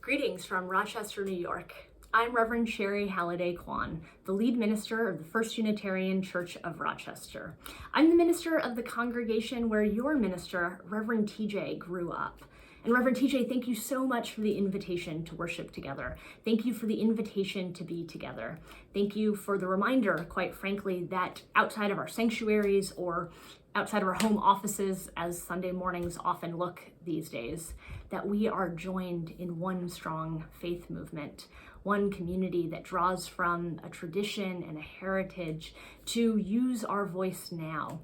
Greetings from Rochester, New York. I'm Reverend Shari Halliday-Quan, the lead minister of the First Unitarian Church of Rochester. I'm the minister of the congregation where your minister, Reverend TJ, grew up. And Reverend TJ, thank you so much for the invitation to worship together. Thank you for the invitation to be together. Thank you for the reminder, quite frankly, that outside of our sanctuaries or outside of our home offices, as Sunday mornings often look these days, that we are joined in one strong faith movement, one community that draws from a tradition and a heritage to use our voice now.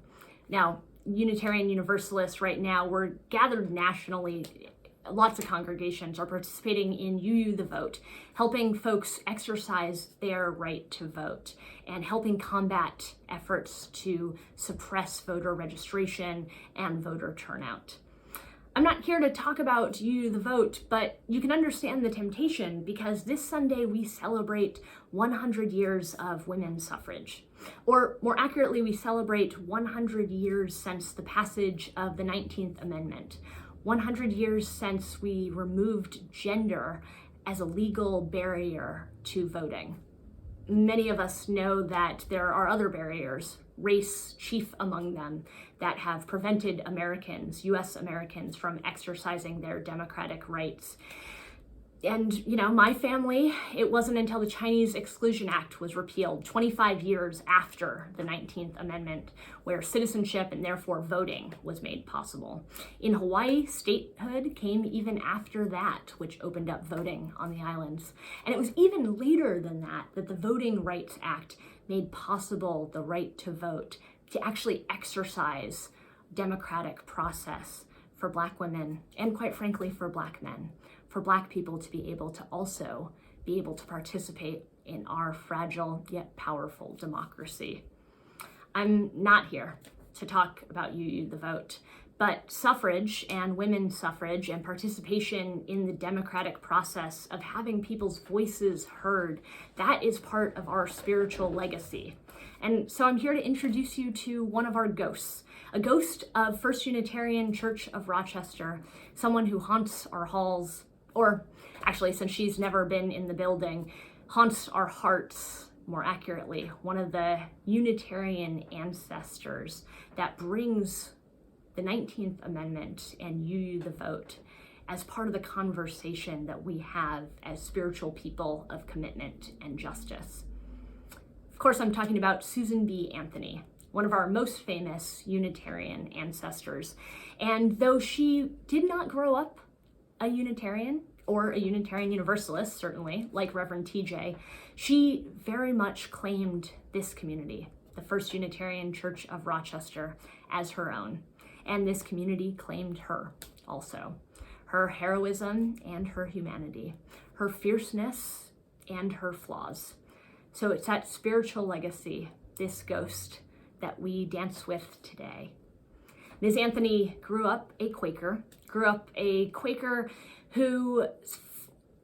Now, Unitarian Universalists right now, we're gathered nationally. Lots of congregations are participating in UU the Vote, helping folks exercise their right to vote and helping combat efforts to suppress voter registration and voter turnout. I'm not here to talk about UU the Vote, but you can understand the temptation because this Sunday we celebrate 100 years of women's suffrage. Or more accurately, we celebrate 100 years since the passage of the 19th Amendment. 100 years since we removed gender as a legal barrier to voting. Many of us know that there are other barriers, race chief among them, that have prevented Americans, US Americans, from exercising their democratic rights. And, my family, it wasn't until the Chinese Exclusion Act was repealed 25 years after the 19th Amendment, where citizenship and therefore voting was made possible. In Hawaii, statehood came even after that, which opened up voting on the islands. And it was even later than that the Voting Rights Act made possible the right to vote, to actually exercise democratic process for Black women and, quite frankly, for Black men. For Black people to be able to also be able to participate in our fragile yet powerful democracy. I'm not here to talk about UU the Vote, but suffrage and women's suffrage and participation in the democratic process of having people's voices heard, that is part of our spiritual legacy. And so I'm here to introduce you to one of our ghosts, a ghost of First Unitarian Church of Rochester, someone who haunts our halls, or actually, since she's never been in the building, haunts our hearts, more accurately, one of the Unitarian ancestors that brings the 19th Amendment and UU the Vote as part of the conversation that we have as spiritual people of commitment and justice. Of course, I'm talking about Susan B. Anthony, one of our most famous Unitarian ancestors. And though she did not grow up a Unitarian or a Unitarian Universalist, certainly, like Reverend TJ, she very much claimed this community, the First Unitarian Church of Rochester, as her own. And this community claimed her also. Her heroism and her humanity, her fierceness and her flaws. So it's that spiritual legacy, this ghost, that we dance with today. Ms. Anthony grew up a Quaker whose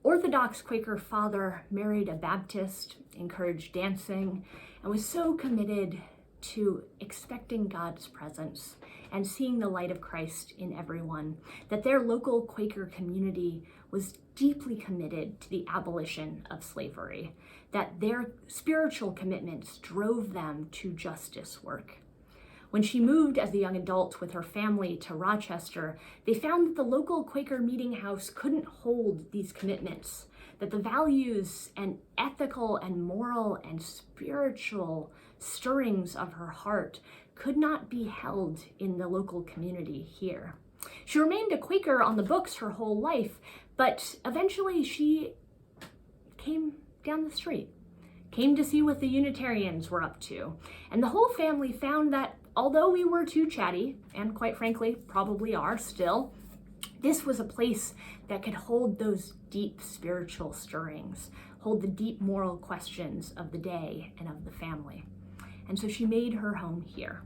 Orthodox Quaker father married a Baptist, encouraged dancing, and was so committed to expecting God's presence and seeing the light of Christ in everyone that their local Quaker community was deeply committed to the abolition of slavery, that their spiritual commitments drove them to justice work. When she moved as a young adult with her family to Rochester, they found that the local Quaker meeting house couldn't hold these commitments, that the values and ethical and moral and spiritual stirrings of her heart could not be held in the local community here. She remained a Quaker on the books her whole life, but eventually she came down the street, came to see what the Unitarians were up to, and the whole family found that although we were too chatty, and quite frankly, probably are still, this was a place that could hold those deep spiritual stirrings, hold the deep moral questions of the day and of the family. And so she made her home here.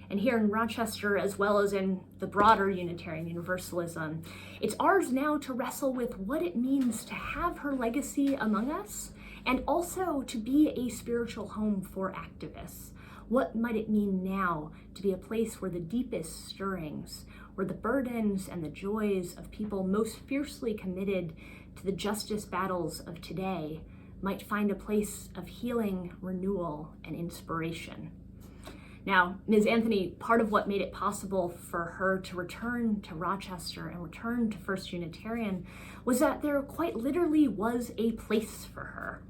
And here in Rochester, as well as in the broader Unitarian Universalism, it's ours now to wrestle with what it means to have her legacy among us, and also to be a spiritual home for activists. What might it mean now to be a place where the deepest stirrings, where the burdens and the joys of people most fiercely committed to the justice battles of today might find a place of healing, renewal, and inspiration. Now, Ms. Anthony, part of what made it possible for her to return to Rochester and return to First Unitarian was that there quite literally was a place for her.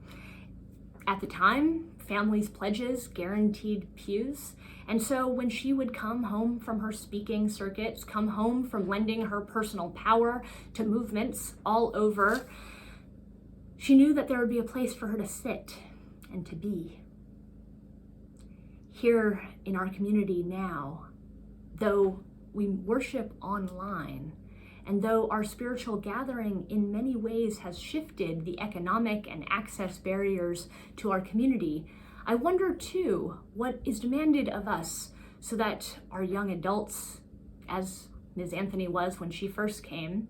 At the time, families' pledges guaranteed pews, and so when she would come home from her speaking circuits, come home from lending her personal power to movements all over, she knew that there would be a place for her to sit and to be. Here in our community now, though we worship online, and though our spiritual gathering in many ways has shifted the economic and access barriers to our community, I wonder too what is demanded of us so that our young adults, as Ms. Anthony was when she first came,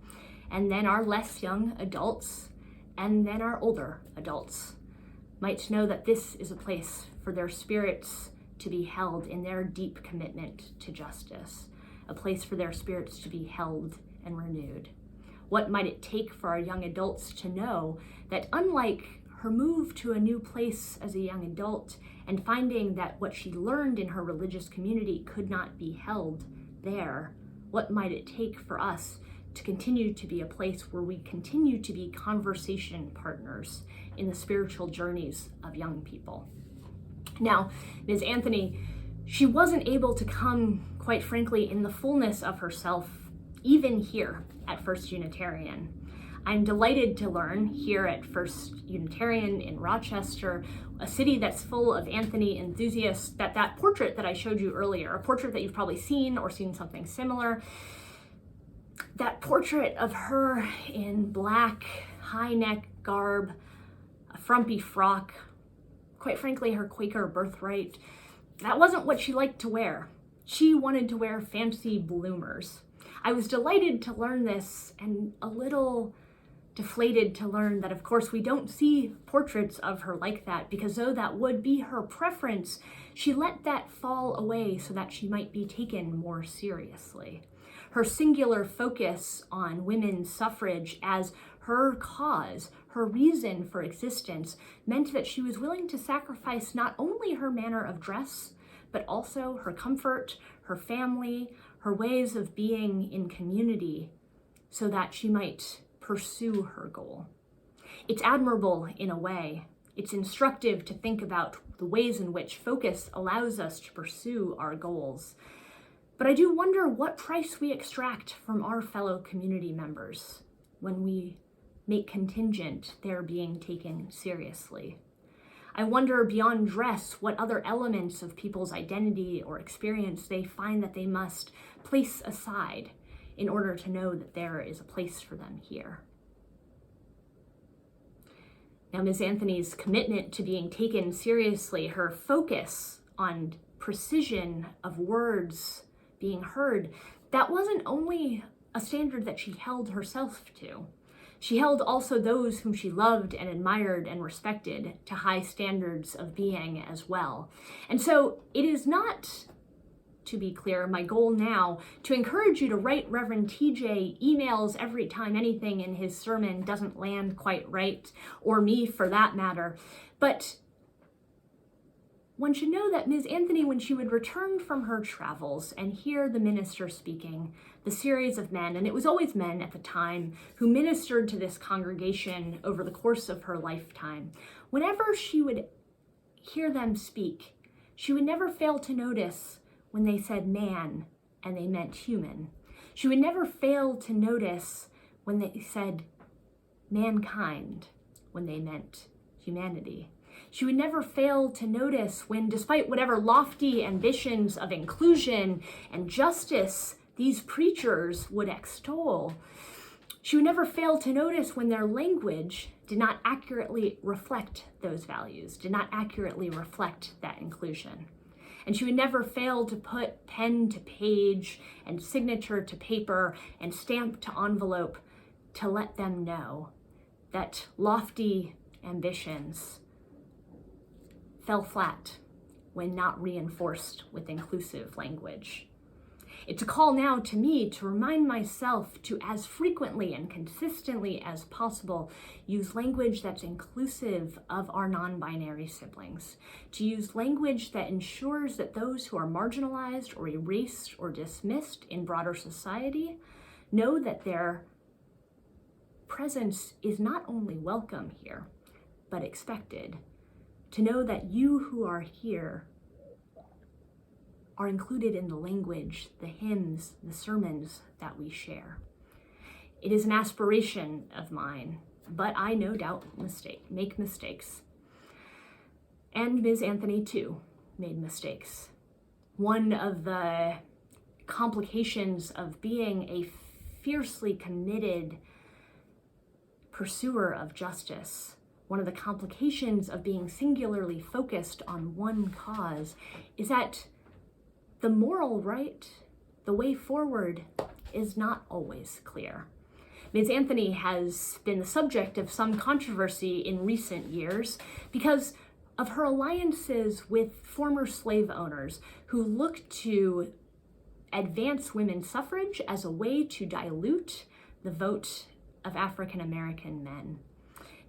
and then our less young adults, and then our older adults, might know that this is a place for their spirits to be held in their deep commitment to justice, a place for their spirits to be held and renewed. What might it take for our young adults to know that unlike her move to a new place as a young adult and finding that what she learned in her religious community could not be held there, what might it take for us to continue to be a place where we continue to be conversation partners in the spiritual journeys of young people? Now, Ms. Anthony, she wasn't able to come, quite frankly, in the fullness of herself, even here at First Unitarian. I'm delighted to learn here at First Unitarian in Rochester, a city that's full of Anthony enthusiasts, that portrait that I showed you earlier, a portrait that you've probably seen or seen something similar, that portrait of her in black, high neck garb, a frumpy frock, quite frankly, her Quaker birthright, that wasn't what she liked to wear. She wanted to wear fancy bloomers. I was delighted to learn this and a little deflated to learn that, of course, we don't see portraits of her like that, because though that would be her preference, she let that fall away so that she might be taken more seriously. Her singular focus on women's suffrage as her cause, her reason for existence, meant that she was willing to sacrifice not only her manner of dress, but also her comfort, her family, her ways of being in community, so that she might pursue her goal. It's admirable in a way. It's instructive to think about the ways in which focus allows us to pursue our goals. But I do wonder what price we extract from our fellow community members when we make contingent their being taken seriously. I wonder, beyond dress, what other elements of people's identity or experience they find that they must place aside in order to know that there is a place for them here. Now, Ms. Anthony's commitment to being taken seriously, her focus on precision of words being heard, that wasn't only a standard that she held herself to. She held also those whom she loved and admired and respected to high standards of being as well. And so it is not, to be clear, my goal now to encourage you to write Reverend TJ emails every time anything in his sermon doesn't land quite right, or me for that matter. But one should know that Ms. Anthony, when she would return from her travels and hear the minister speaking, the series of men, and it was always men at the time, who ministered to this congregation over the course of her lifetime, whenever she would hear them speak, she would never fail to notice when they said man and they meant human. She would never fail to notice when they said mankind when they meant humanity. She would never fail to notice when, despite whatever lofty ambitions of inclusion and justice these preachers would extol, she would never fail to notice when their language did not accurately reflect those values, did not accurately reflect that inclusion. And she would never fail to put pen to page and signature to paper and stamp to envelope to let them know that lofty ambitions fell flat when not reinforced with inclusive language. It's a call now to me to remind myself to, as frequently and consistently as possible, use language that's inclusive of our non-binary siblings, to use language that ensures that those who are marginalized or erased or dismissed in broader society know that their presence is not only welcome here, but expected, to know that you who are here are included in the language, the hymns, the sermons that we share. It is an aspiration of mine, but I no doubt make mistakes. And Ms. Anthony too made mistakes. One of the complications of being a fiercely committed pursuer of justice, one of the complications of being singularly focused on one cause, is that the moral right, the way forward, is not always clear. Ms. Anthony has been the subject of some controversy in recent years because of her alliances with former slave owners who look to advance women's suffrage as a way to dilute the vote of African American men.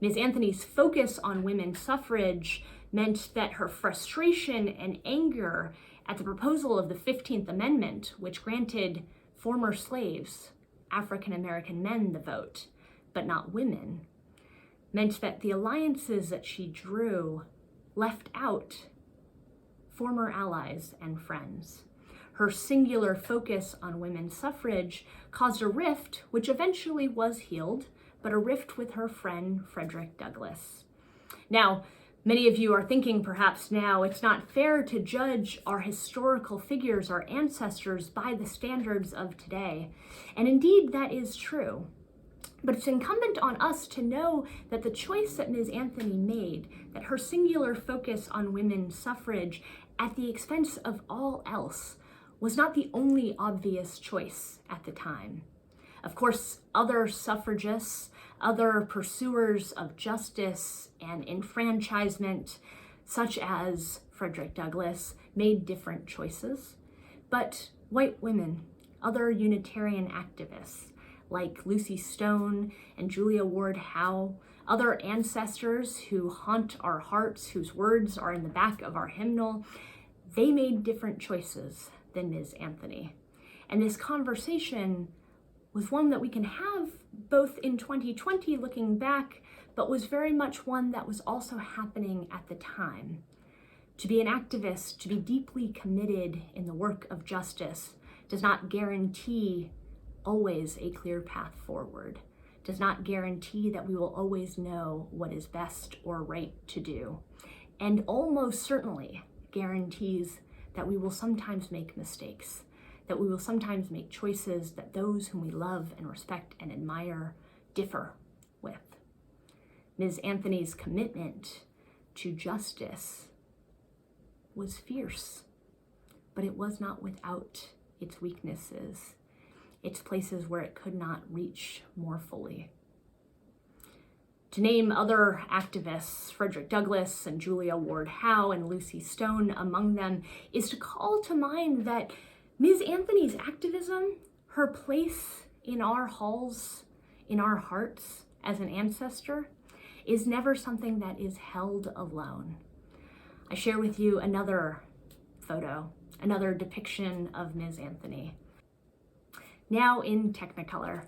Ms. Anthony's focus on women's suffrage meant that her frustration and anger at the proposal of the 15th Amendment, which granted former slaves, African American men, the vote, but not women, meant that the alliances that she drew left out former allies and friends. Her singular focus on women's suffrage caused a rift, which eventually was healed, but a rift with her friend Frederick Douglass. Now, many of you are thinking perhaps now it's not fair to judge our historical figures, our ancestors, by the standards of today. And indeed, that is true. But it's incumbent on us to know that the choice that Ms. Anthony made, that her singular focus on women's suffrage at the expense of all else, was not the only obvious choice at the time. Of course, other suffragists, other pursuers of justice and enfranchisement, such as Frederick Douglass, made different choices. But white women, other Unitarian activists, like Lucy Stone and Julia Ward Howe, other ancestors who haunt our hearts, whose words are in the back of our hymnal, they made different choices than Ms. Anthony. And this conversation was one that we can have both in 2020 looking back, but was very much one that was also happening at the time. To be an activist, to be deeply committed in the work of justice, does not guarantee always a clear path forward, does not guarantee that we will always know what is best or right to do, and almost certainly guarantees that we will sometimes make mistakes, that we will sometimes make choices that those whom we love and respect and admire differ with. Ms. Anthony's commitment to justice was fierce, but it was not without its weaknesses, its places where it could not reach more fully. To name other activists, Frederick Douglass and Julia Ward Howe and Lucy Stone among them, is to call to mind that Ms. Anthony's activism, her place in our halls, in our hearts as an ancestor, is never something that is held alone. I share with you another photo, another depiction of Ms. Anthony. Now in Technicolor.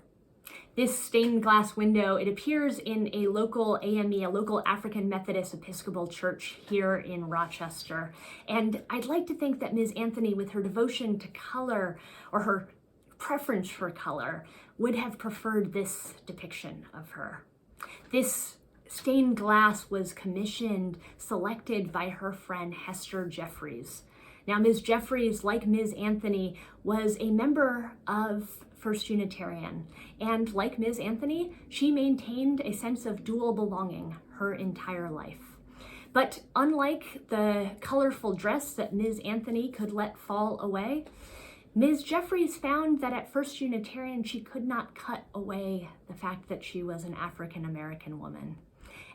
This stained glass window, it appears in a local AME, a local African Methodist Episcopal church here in Rochester. And I'd like to think that Ms. Anthony, with her devotion to color or her preference for color, would have preferred this depiction of her. This stained glass was commissioned, selected by her friend Hester Jeffries. Now, Ms. Jeffries, like Ms. Anthony, was a member of First Unitarian, and like Ms. Anthony, she maintained a sense of dual belonging her entire life. But unlike the colorful dress that Ms. Anthony could let fall away, Ms. Jeffries found that at First Unitarian she could not cut away the fact that she was an African American woman.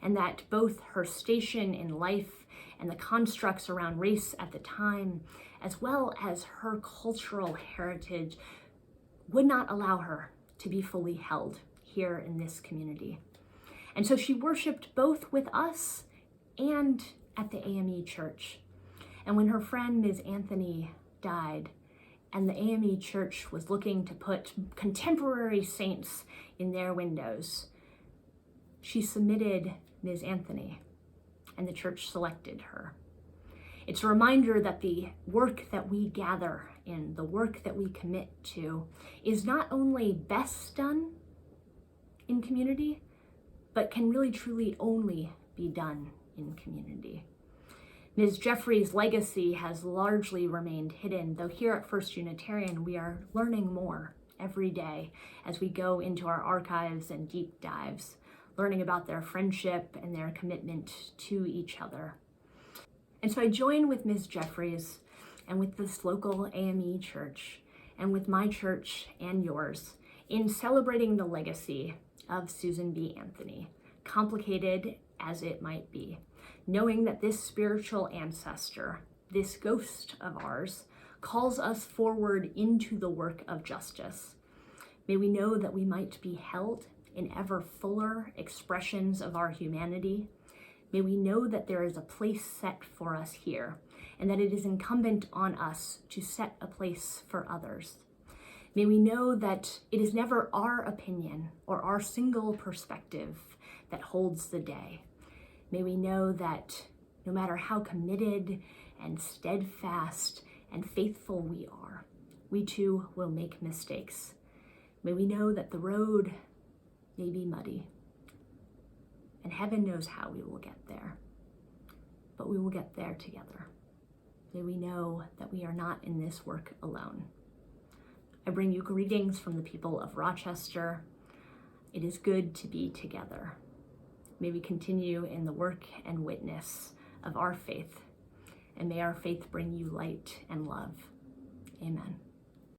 and that both her station in life and the constructs around race at the time, as well as her cultural heritage, would not allow her to be fully held here in this community. And so she worshiped both with us and at the AME church. And when her friend Ms. Anthony died, and the AME church was looking to put contemporary saints in their windows, she submitted Ms. Anthony, and the church selected her. It's a reminder that the work that we gather in, the work that we commit to, is not only best done in community, but can really truly only be done in community. Ms. Jeffries' legacy has largely remained hidden, though here at First Unitarian we are learning more every day as we go into our archives and deep dives, learning about their friendship and their commitment to each other. And so I join with Ms. Jeffries and with this local AME church and with my church and yours in celebrating the legacy of Susan B. Anthony, complicated as it might be, knowing that this spiritual ancestor, this ghost of ours, calls us forward into the work of justice. May we know that we might be held in ever fuller expressions of our humanity. May we know that there is a place set for us here, and that it is incumbent on us to set a place for others. May we know that it is never our opinion or our single perspective that holds the day. May we know that no matter how committed and steadfast and faithful we are, we too will make mistakes. May we know that the road may be muddy, and heaven knows how we will get there, but we will get there together. May we know that we are not in this work alone. I bring you greetings from the people of Rochester. It is good to be together. May we continue in the work and witness of our faith, and may our faith bring you light and love. Amen.